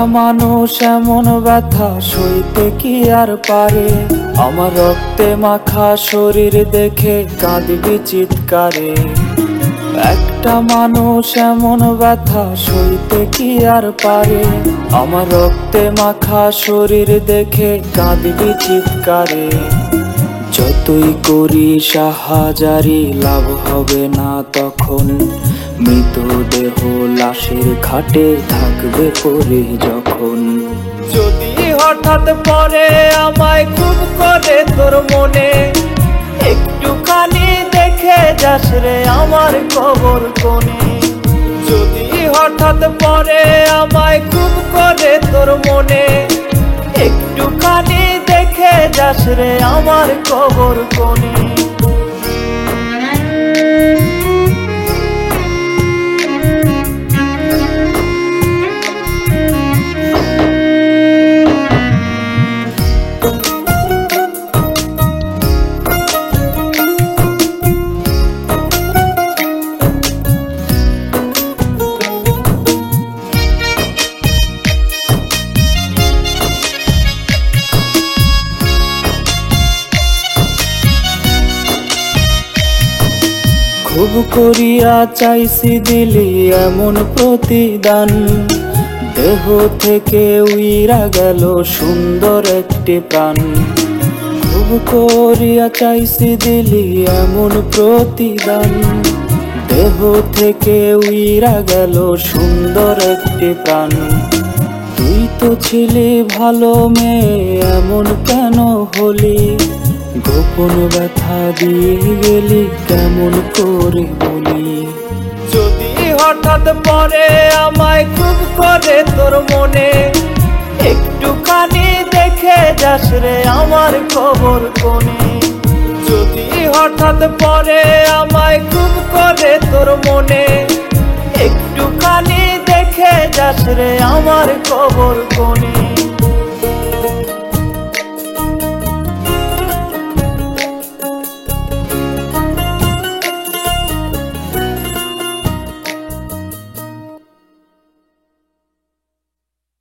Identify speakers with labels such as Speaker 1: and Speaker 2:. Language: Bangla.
Speaker 1: মানুষ এমন ব্যথা সইতে কি আর পারে? আমার রক্তে মাখা শরীর দেখে কাঁদবি চিৎকারে। একটা মানুষ এমন ব্যথা সইতে কি আর পারে? আমার রক্তে মাখা শরীর দেখে কাঁদবি চিৎকারে। যতই করি সাহায্যারি লাভ হবে না তখন, মৃতদেহ লাশের ঘাটে থাকবে পড়ে যখন। যদি হঠাৎ পরে আমায় খুব করে তোর মনে, একটুখানি দেখে যাস রে আমার কবর কোণে। যদি হঠাৎ পরে আমায় খুব করে তোর মনে, একটুখানি দেখে যাস রে আমার কবর কোণে। খুব করিয়া চাইছি দিলি এমন প্রতিদান, দেহ থেকে উইরা গেল সুন্দর একটি প্রাণ। খুব করিয়া চাইছি দিলি এমন প্রতিদান, দেহ থেকে উইরা গেল সুন্দর একটি প্রাণ। তুই তো ছিলি ভালো মেয়ে, এমন কেন হলি? গোপন ব্যথা দিয়ে গেলি কেমন করে বলি? যদি হঠাৎ পরে আমায় খুব করে তোর মনে, একটুখানি দেখে যাস রে আমার কবর কোণে। যদি হঠাৎ পরে আমায় খুব করে তোর মনে, একটুখানি দেখে যাস রে আমার কবর কোণে।